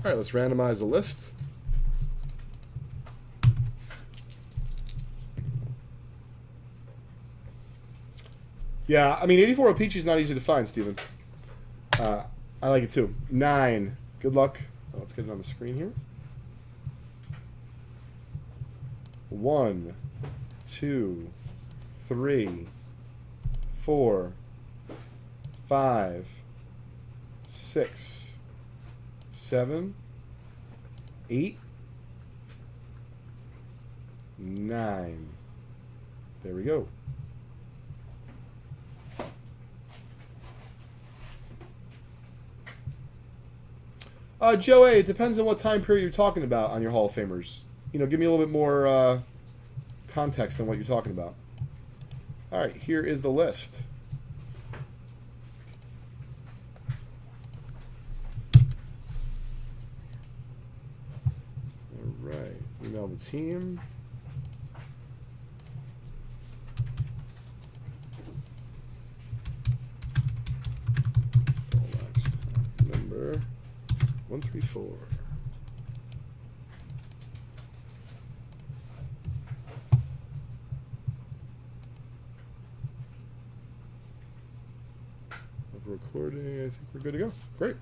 All right, let's randomize the list. Yeah, I mean, 84 O-Pee-Chee is not easy to find, Steven. I like it too. 9. Good luck. Oh, let's get it on the screen here. 1, 2, 3, 4, 5, 6, 7, 8, 9. There we go. Joe A., it depends on what time period you're talking about on your Hall of Famers. You know, give me a little bit more context on what you're talking about. All right, here is the list. All right, email the team. Number 134. Recording, I think we're good to go. Great.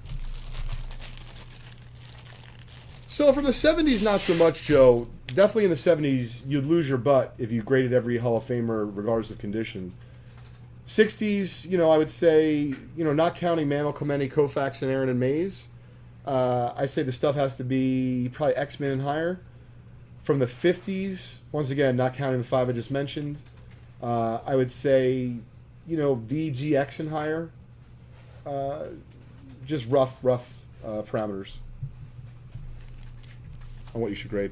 So from the 70s, not so much, Joe. Definitely in the 70s, you'd lose your butt if you graded every Hall of Famer regardless of condition. 60s, you know, I would say, you know, not counting Mantle, Clemente, Koufax, and Aaron and Mays, I'd say the stuff has to be probably X-Men and higher. From the 50s, once again, not counting the 5 I just mentioned, I would say, you know, VGX and higher. Just rough parameters on what you should grade.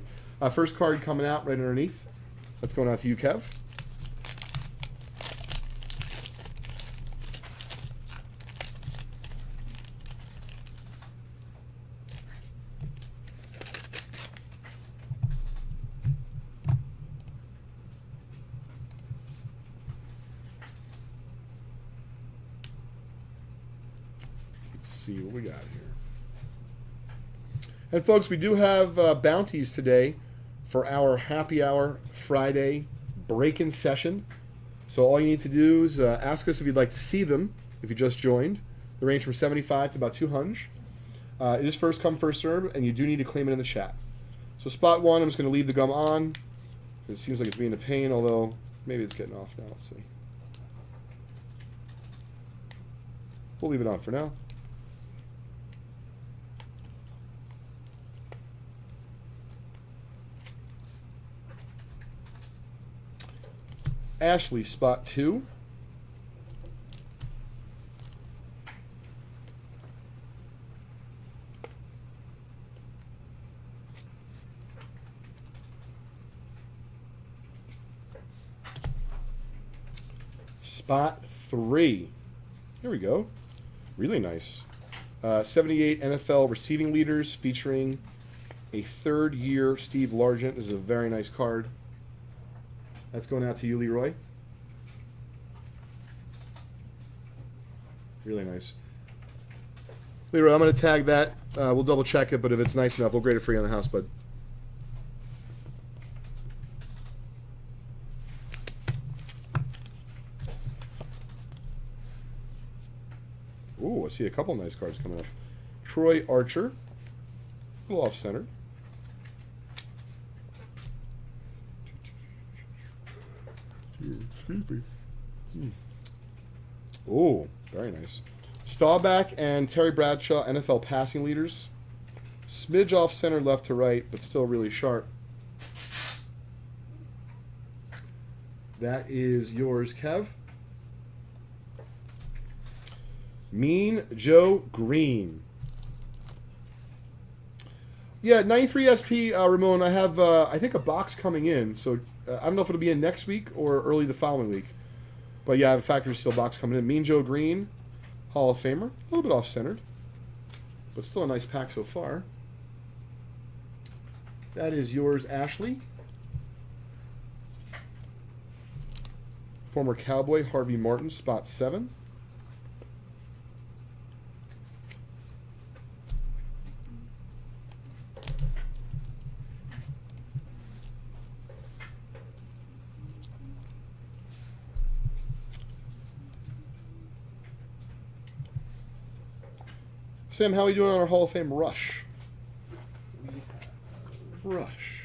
First card coming out right underneath. That's going out to you, Kev. See what we got here. And folks, we do have bounties today for our happy hour Friday break-in session. So all you need to do is ask us if you'd like to see them if you just joined. They range from 75 to about 200. It is first come, first serve, and you do need to claim it in the chat. So spot 1, I'm just going to leave the gum on. It seems like it's being a pain, although maybe it's getting off now. Let's see. We'll leave it on for now. Ashley, spot 2. Spot 3. Here we go. Really nice. 78 NFL receiving leaders featuring a third-year Steve Largent. This is a very nice card. That's going out to you, Leroy. Really nice. Leroy, I'm going to tag that. We'll double check it, but if it's nice enough, we'll grade it for you on the house, bud. Ooh, I see a couple nice cards coming up. Troy Archer. A little off-centered. Excuse me. Oh, very nice. Staubach and Terry Bradshaw, NFL passing leaders. Smidge off center left to right, but still really sharp. That is yours, Kev. Mean Joe Green. Yeah, 93 SP, Ramon. I have, I think, a box coming in. So I don't know if it'll be in next week or early the following week. But yeah, I have a factory seal box coming in. Mean Joe Green, Hall of Famer. A little bit off-centered, but still a nice pack so far. That is yours, Ashley. Former Cowboy Harvey Martin, spot 7. Sam, how are we doing on our Hall of Fame rush? We have Rush.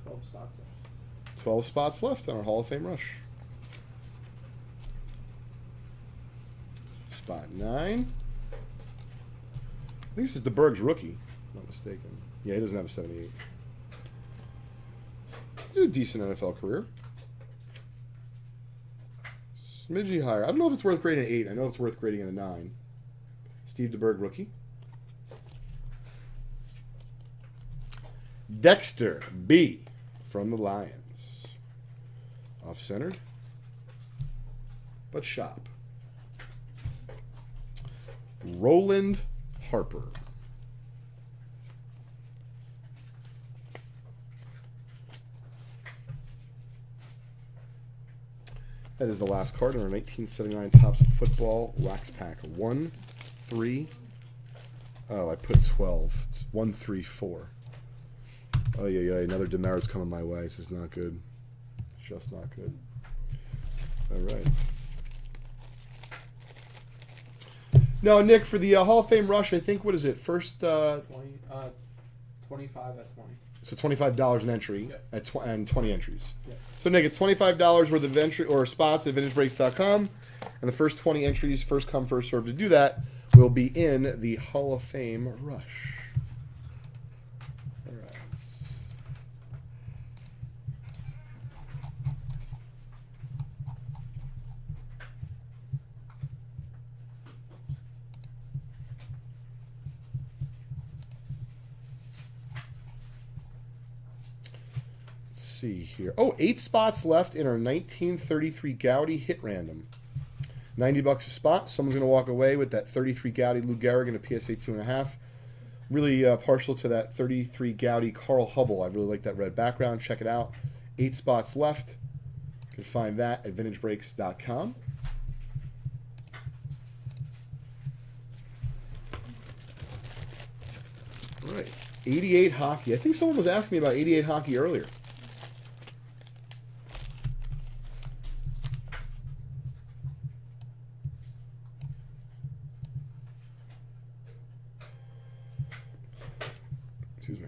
12 spots left. 12 spots left on our Hall of Fame rush. Spot 9. I think this is DeBerg's rookie, if I'm not mistaken. Yeah, he doesn't have a 78. A decent NFL career. Smidgy higher. I don't know if it's worth grading an 8. I know it's worth grading a 9. Steve DeBerg, rookie. Dexter B. from the Lions. Off-centered, but shop. Roland Harper. That is the last card in our 1979 Topps Football Wax Pack. 1, 3. Oh, I put 12. It's 1, 3, 4. Oh, yeah. Another demerit's coming my way. This is not good. Just not good. All right. No, Nick, for the Hall of Fame rush, I think, what is it? First, 25 at 20. so $25 an entry Yep. and 20 entries. Yep. So, Nick, it's $25 worth of entry or spots at VintageBreaks.com, and the first 20 entries, first come, first served to do that, will be in the Hall of Fame rush. All right. See here. Oh, 8 spots left in our 1933 Gaudy hit random. $90 a spot. Someone's going to walk away with that 33 Gaudy Lou Gehrig and a PSA 2.5. Really partial to that 33 Gaudy Carl Hubble. I really like that red background. Check it out. 8 spots left. You can find that at VintageBreaks.com. All right. 88 hockey. I think someone was asking me about 88 hockey earlier. Excuse me.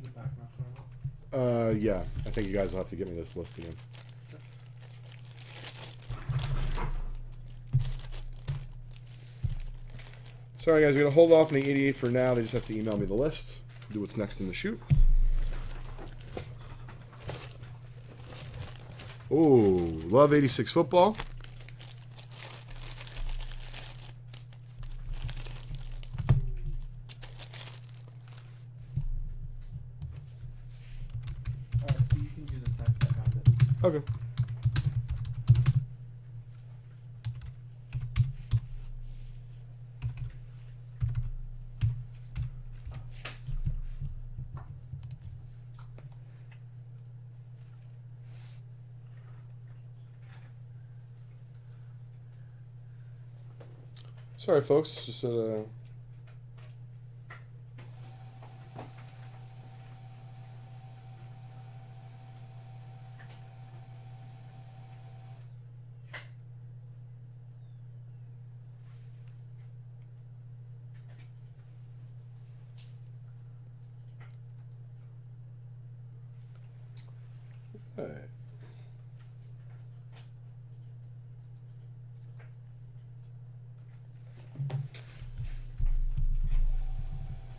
The background showing up. Yeah. I think you guys will have to get me this list again. Sorry, guys. We're going to hold off on the 88 for now. They just have to email me the list. Do what's next in the shoot. Oh, love 86 football. Alright, so you can do this next. I found it. Okay. Sorry, folks. Just all right.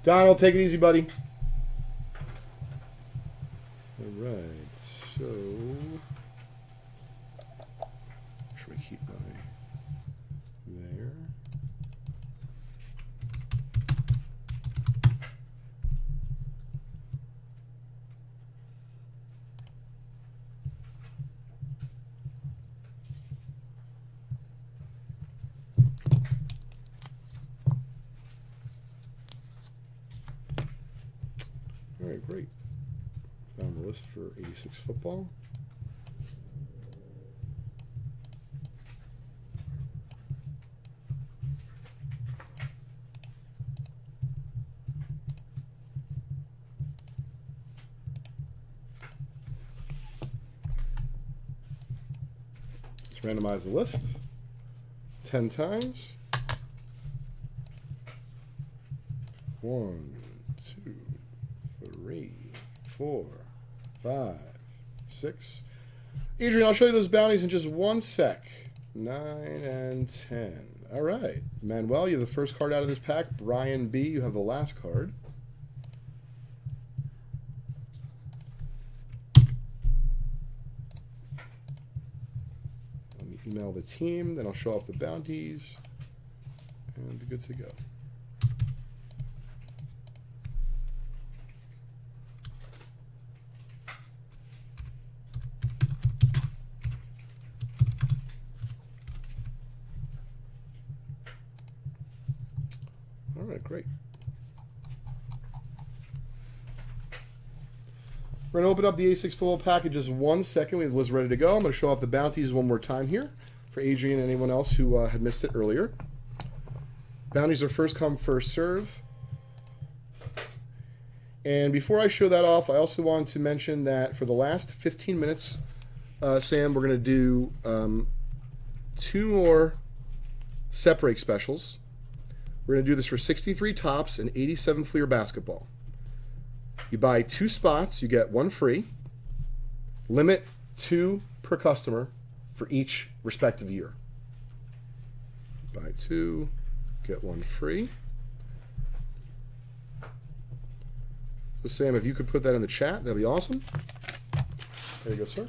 Donald, take it easy, buddy. All right, so should we keep my there? All right, great. Found the list for 86 football. Let's randomize the list 10 times. 1, 2, 3, 4, 5, 6. Adrian, I'll show you those bounties in just one sec. 9 and 10. All right. Manuel, you have the first card out of this pack. Brian B., you have the last card. Let me email the team, then I'll show off the bounties, and be good to go. All right, great. We're going to open up the A6 football pack in just 1 second. We have the list ready to go. I'm going to show off the bounties one more time here for Adrian and anyone else who had missed it earlier. Bounties are first come, first serve. And before I show that off, I also wanted to mention that for the last 15 minutes, Sam, we're going to do 2 more set break specials. We're going to do this for 63 tops and 87 Fleer basketball. You buy 2 spots, you get 1 free. Limit 2 per customer for each respective year. Buy 2, get 1 free. So Sam, if you could put that in the chat, that'd be awesome. There you go, sir.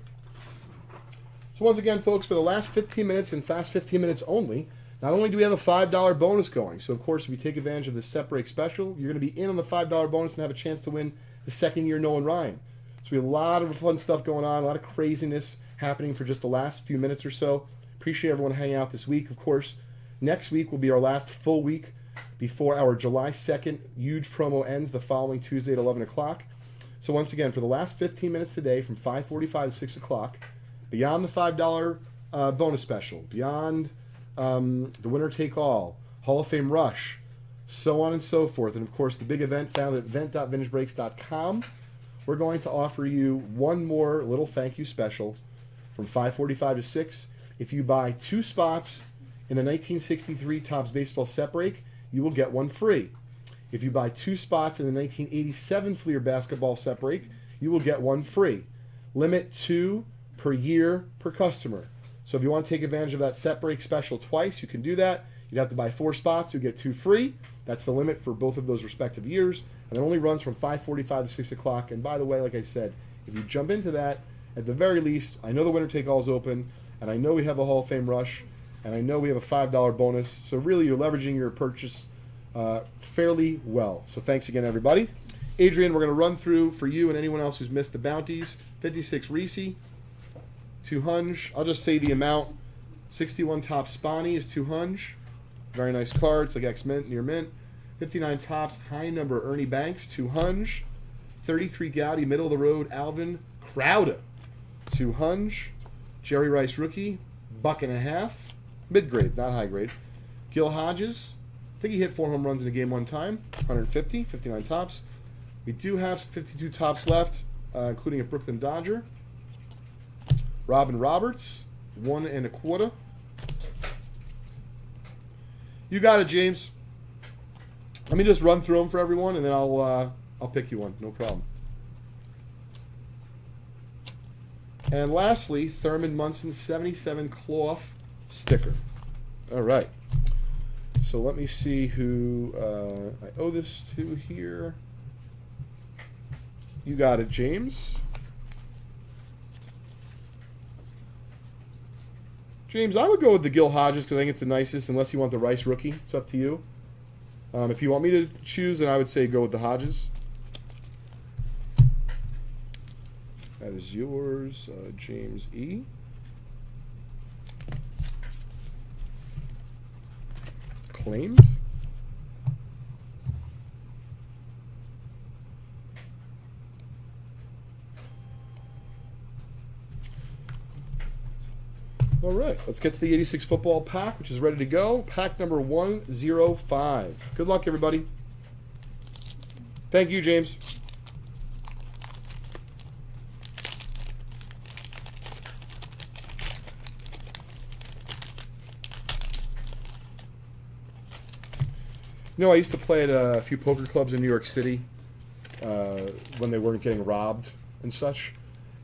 So once again, folks, for the last 15 minutes and fast 15 minutes only, not only do we have a $5 bonus going, so of course if you take advantage of the set break special, you're going to be in on the $5 bonus and have a chance to win the second year Nolan Ryan. So we have a lot of fun stuff going on, a lot of craziness happening for just the last few minutes or so. Appreciate everyone hanging out this week. Of course, next week will be our last full week before our July 2nd huge promo ends the following Tuesday at 11 o'clock. So once again, for the last 15 minutes today from 5:45 to 6 o'clock, beyond the $5 bonus special, beyond the winner take all, Hall of Fame Rush, so on and so forth, and of course the big event found at event.vintagebreaks.com, we're going to offer you one more little thank you special from 5:45 to 6. If you buy 2 spots in the 1963 Topps Baseball set break, you will get 1 free. If you buy 2 spots in the 1987 Fleer basketball set break, you will get 1 free. Limit 2 per year per customer. So if you want to take advantage of that set break special twice, you can do that. You'd have to buy 4 spots, you get 2 free. That's the limit for both of those respective years. And it only runs from 5:45 to 6 o'clock. And by the way, like I said, if you jump into that, at the very least, I know the winner take all is open, and I know we have a Hall of Fame Rush, and I know we have a $5 bonus. So really, you're leveraging your purchase fairly well. So thanks again, everybody. Adrian, we're going to run through for you and anyone else who's missed the bounties. 56 Reese, 200. I'll just say the amount. 61 Topps Spani is 200. Very nice card. It's like X-Mint, near mint. 59 Topps high number Ernie Banks, 200. 33 Gaudy middle of the road Alvin Crowder, 200. Jerry Rice rookie, $1.50. Mid grade, not high grade. Gil Hodges, I think he hit 4 home runs in a game one time. 150, 59 Topps. We do have 52 Topps left, including a Brooklyn Dodger. Robin Roberts, 1 1/4. You got it, James. Let me just run through them for everyone, and then I'll pick you one. No problem. And lastly, Thurman Munson 77 cloth sticker. All right. So let me see who I owe this to here. You got it, James. James, I would go with the Gil Hodges because I think it's the nicest, unless you want the Rice rookie. It's up to you. If you want me to choose, then I would say go with the Hodges. That is yours, James E. Claimed. All right, let's get to the 86 football pack, which is ready to go. Pack number 105. Good luck, everybody. Thank you, James. You know, I used to play at a few poker clubs in New York City when they weren't getting robbed and such.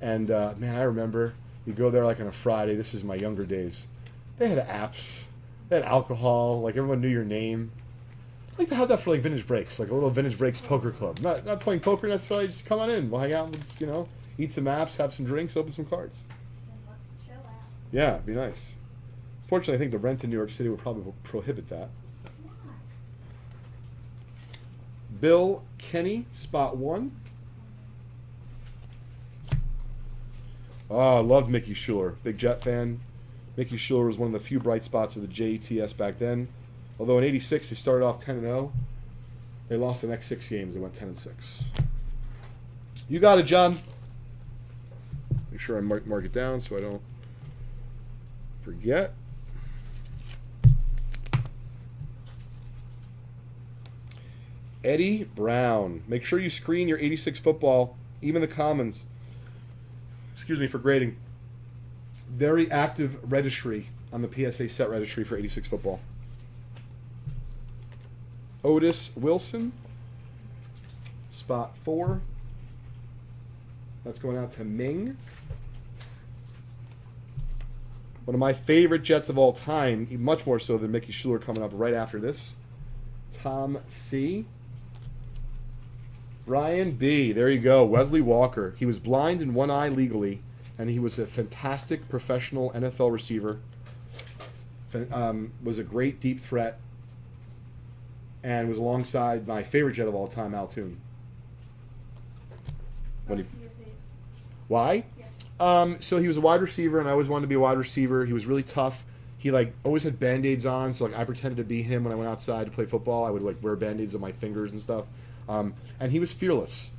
And, man, I remember you go there like on a Friday. This is my younger days. They had apps. They had alcohol. Like, everyone knew your name. I'd like to have that for, like, Vintage Breaks. Like a little Vintage Breaks poker club. Not playing poker necessarily. Just come on in. We'll hang out. Let's, eat some apps, have some drinks, open some cards. And let's chill out. Yeah, it'd be nice. Fortunately, I think the rent in New York City would probably prohibit that. Why? Bill Kenny, spot 1. Oh, I love Mickey Schuler. Big Jet fan. Mickey Schuler was one of the few bright spots of the JTS back then. Although in '86 they started off 10-0, they lost the next 6 games. They went 10-6. You got it, John. Make sure I mark it down so I don't forget. Eddie Brown. Make sure you screen your 86 football, even the commons. Excuse me for grading. Very active registry on the PSA set registry for 86 football. Otis Wilson, spot 4. That's going out to Ming. One of my favorite Jets of all time, much more so than Mickey Schuler coming up right after this. Tom C. Brian B. There you go. Wesley Walker. He was blind in one eye legally, and he was a fantastic professional NFL receiver. Was a great deep threat, and was alongside my favorite Jet of all time, Al Toon. Why? Yes. So he was a wide receiver, and I always wanted to be a wide receiver. He was really tough. He always had Band-Aids on, so I pretended to be him when I went outside to play football. I would wear Band-Aids on my fingers and stuff. And he was fearless.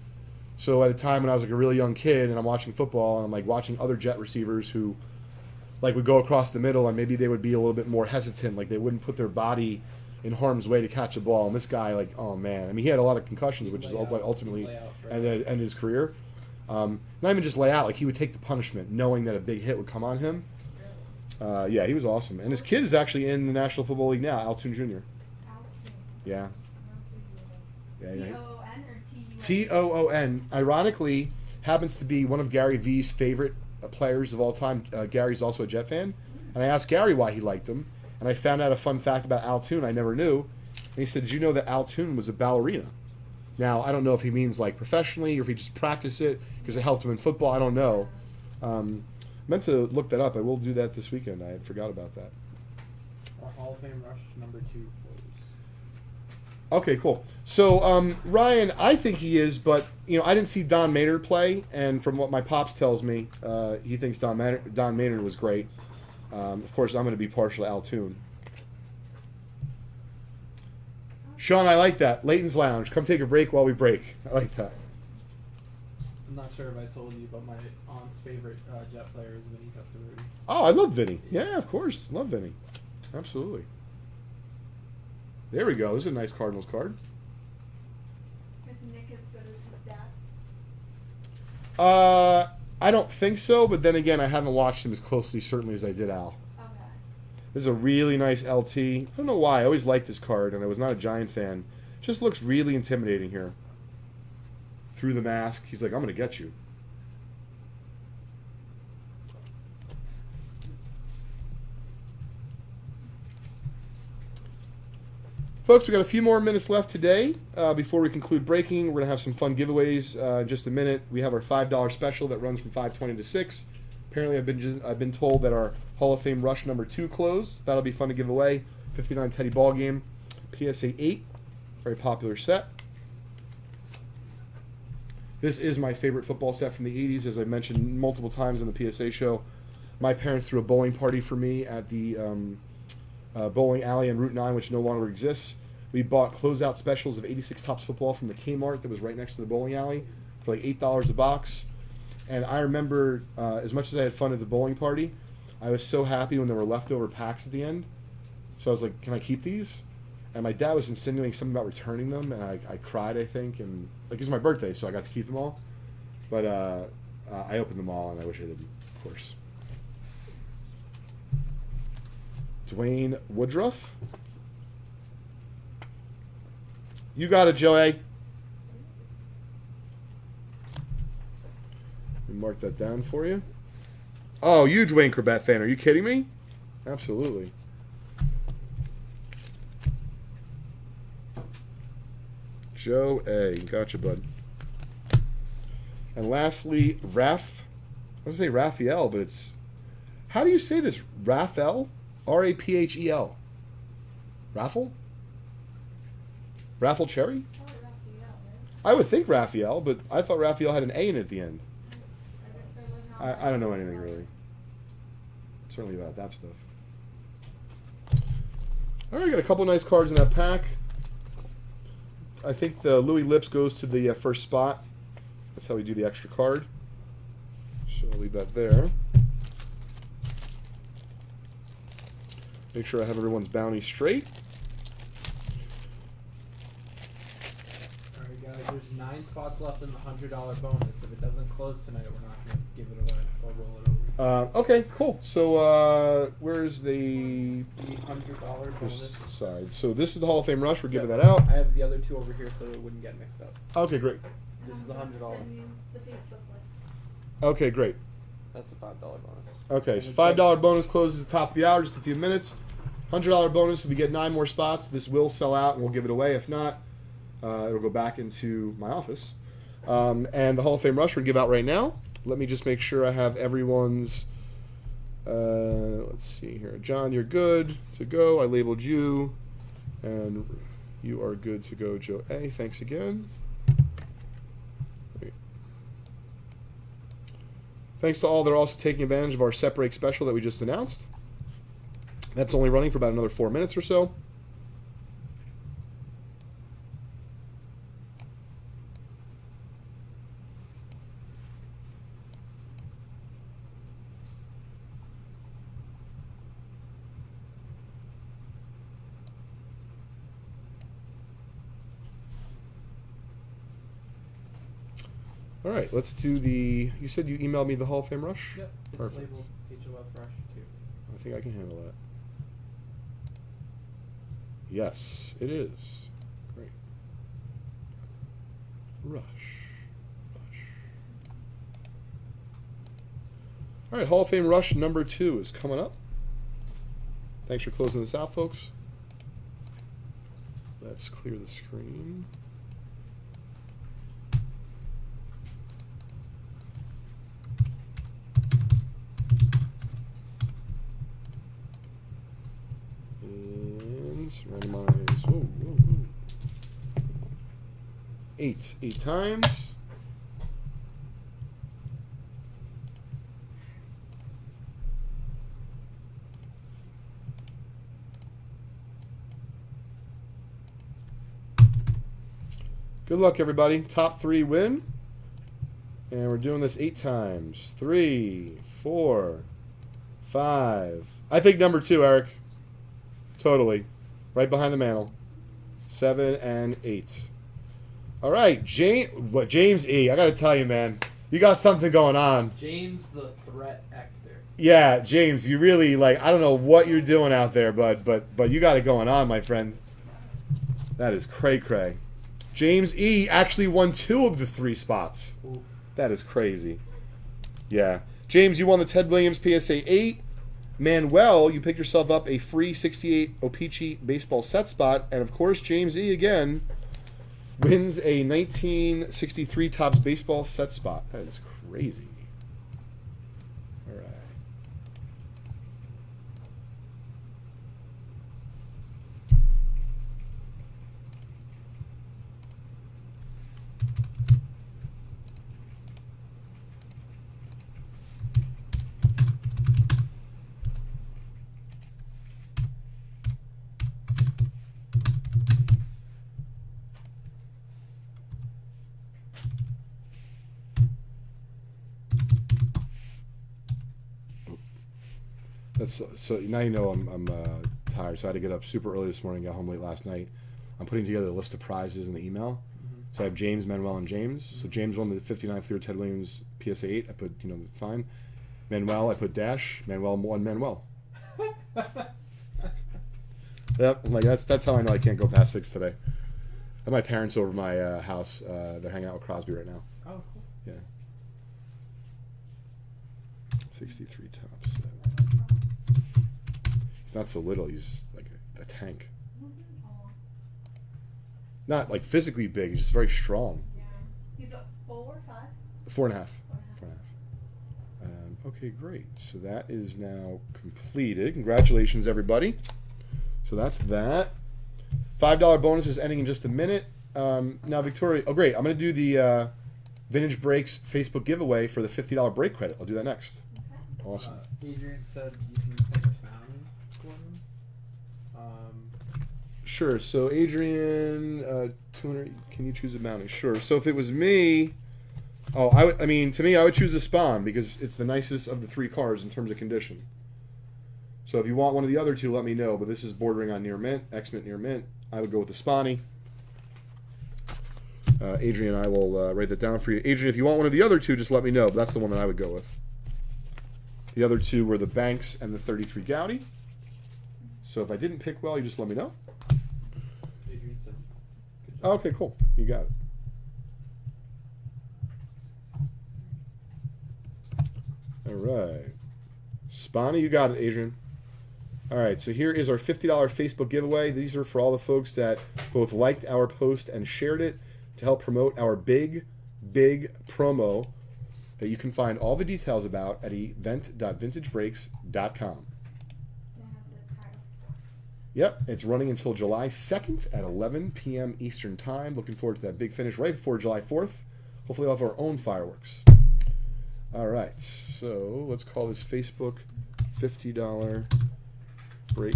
So at a time when I was a really young kid and I'm watching football and I'm watching other Jet receivers who would go across the middle and maybe they would be a little bit more hesitant, they wouldn't put their body in harm's way to catch a ball. And this guy, oh man, I mean, he had a lot of concussions, which is ultimately ended his career. Not even just lay out, he would take the punishment knowing that a big hit would come on him. Yeah, he was awesome. And his kid is actually in the National Football League now, Al Toon Jr. Alex. Yeah. Yeah, yeah. T-O-O-N or T-U-N? Toon, ironically, happens to be one of Gary V's favorite players of all time. Gary's also a Jet fan. And I asked Gary why he liked him. And I found out a fun fact about Al Toon I never knew. And he said, did you know that Al Toon was a ballerina? Now, I don't know if he means professionally or if he just practiced it because it helped him in football. I don't know. Meant to look that up. I will do that this weekend. I forgot about that. Our Hall of Fame rush number 2 closed. Okay, cool. So, Ryan, I think he is, but, I didn't see Don Maynard play, and from what my pops tells me, he thinks Don Maynard was great. Of course, I'm going to be partial to Al Toon. Sean, I like that. Leighton's Lounge. Come take a break while we break. I like that. I'm not sure if I told you, but my aunt's favorite Jet player is Vinny Testaverde. Oh, I love Vinny. Yeah, of course. Love Vinny. Absolutely. There we go. This is a nice Cardinals card. Is Nick as good as his dad? I don't think so, but then again, I haven't watched him as closely, certainly, as I did Al. Okay. This is a really nice LT. I don't know why. I always liked this card, and I was not a Giant fan. Just looks really intimidating here. Through the mask, he's like, I'm going to get you. Folks, we got a few more minutes left today before we conclude breaking. We're going to have some fun giveaways in just a minute. We have our $5 special that runs from 5:20 to 6. Apparently, I've been told that our Hall of Fame Rush number 2 closed. That'll be fun to give away. 59 Teddy ball game, PSA 8, very popular set. This is my favorite football set from the 80s, as I mentioned multiple times on the PSA show. My parents threw a bowling party for me at the bowling alley on Route 9, which no longer exists. We bought closeout specials of 86 Topps football from the Kmart that was right next to the bowling alley for like $8 a box. And I remember, as much as I had fun at the bowling party, I was so happy when there were leftover packs at the end. So I was like, can I keep these? And my dad was insinuating something about returning them, and I cried, I think. And like, it was my birthday, so I got to keep them all. But I opened them all, and I wish I didn't, of course. Dwayne Woodruff. You got it, Joey. Let me mark that down for you. Oh, you Dwayne Corbett fan. Are you kidding me? Absolutely. Joe A. Gotcha, bud. And lastly, I was going to say Raphael, but it's... How do you say this? Raphael? R-A-P-H-E-L. Raffle? Raffle Cherry? Probably Raphael, right? I would think Raphael, but I thought Raphael had an A in it at the end. I guess there was not. I don't know anything really. Certainly about that stuff. All right, got a couple nice cards in that pack. I think the Louis Lips goes to the first spot. That's how we do the extra card. So I'll leave that there. Make sure I have everyone's bounty straight. Alright guys, there's 9 spots left in the $100 bonus. If it doesn't close tonight, we're not going to give it away. Or roll it over. Okay, cool. So where's the... The $100 bonus. Sorry. So this is the Hall of Fame Rush. We're giving that out. I have the other 2 over here so it wouldn't get mixed up. Okay, great. This is the I'm going to $100. send you the Facebook list. Okay, great. That's the $5 bonus. Okay, so $5 bonus closes at the top of the hour, just a few minutes. $100 bonus, if we get 9 more spots, this will sell out and we'll give it away. If not, it'll go back into my office. And the Hall of Fame Rush we're going to give out right now. Let me just make sure I have everyone's... let's see here. John, you're good to go. I labeled you. And you are good to go, Joe A. Thanks again. Great. Thanks to all that are also taking advantage of our set break special that we just announced. That's only running for about another 4 minutes or so. All right, let's do the... You said you emailed me the Hall of Fame Rush? Yep, it's Perfect. labeled HOF Rush 2. I think I can handle that. Yes, it is. Great. Rush. All right, Hall of Fame Rush number 2 is coming up. Thanks for closing this out, folks. Let's clear the screen. And randomize. Whoa, whoa, whoa. 8 times. Good luck, everybody. Top 3 win. And we're doing this 8 times. 3, 4, 5. I think number 2, Eric. Totally. Right behind the mantle. 7 and 8. All right, James E. I got to tell you, man. You got something going on. James the Threat Actor. Yeah, James, you really, like, I don't know what you're doing out there, but you got it going on, my friend. That is cray-cray. James E. actually won 2 of the 3 spots. Ooh. That is crazy. Yeah. James, you won the Ted Williams PSA 8. Manuel, you picked yourself up a free 68 O-Pee-Chee baseball set spot. And, of course, James E. again wins a 1963 Topps baseball set spot. That is crazy. All right. That's so now you know I'm tired, so I had to get up super early this morning, got home late last night. I'm putting together a list of prizes in the email. So I have James, Manuel, and James. So James won the 59th year Ted Williams PSA 8. I put, fine. Manuel, I put dash. Manuel won Manuel. Yep, I'm like, that's how I know I can't go past 6 today. I have my parents over my house. They're hanging out with Crosby right now. Oh, cool. Yeah. 63 Topps. He's not so little. He's like a tank. Not like physically big. He's just very strong. Yeah. He's a 4 or 5? 4.5. 4.5. Okay, great. So that is now completed. Congratulations, everybody. So that's that. $5 bonus is ending in just a minute. Now, Victoria. Oh, great. I'm going to do the Vintage Breaks Facebook giveaway for the $50 break credit. I'll do that next. Okay. Awesome. Adrian said you can pick a bounty for him. Sure. So, Adrian, 200. Can you choose a bounty? Sure. So, if it was me, to me, I would choose the Spawn because it's the nicest of the 3 cards in terms of condition. So, if you want one of the other 2, let me know. But this is bordering on near mint, X-mint near mint. I would go with the Spawny. Adrian, I will write that down for you. Adrian, if you want one of the other 2, just let me know. But that's the one that I would go with. The other 2 were the Banks and the 33 Gowdy. So if I didn't pick well, you just let me know. Adrian said, good job. Oh, okay, cool. You got it. All right. Spawny, you got it, Adrian. All right, so here is our $50 Facebook giveaway. These are for all the folks that both liked our post and shared it to help promote our big promo that you can find all the details about at event.vintagebreaks.com. That has the title. Yep, it's running until July 2nd at 11 p.m. Eastern Time. Looking forward to that big finish right before July 4th. Hopefully we'll have our own fireworks. All right, so let's call this Facebook $50 break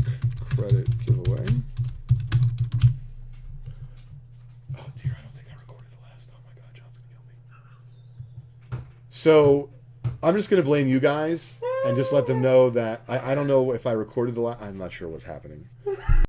credit giveaway. Oh dear, I don't think I recorded the last. Oh my God, John's gonna kill me. So I'm just gonna blame you guys and just let them know that I don't know if I recorded the last. I'm not sure what's happening.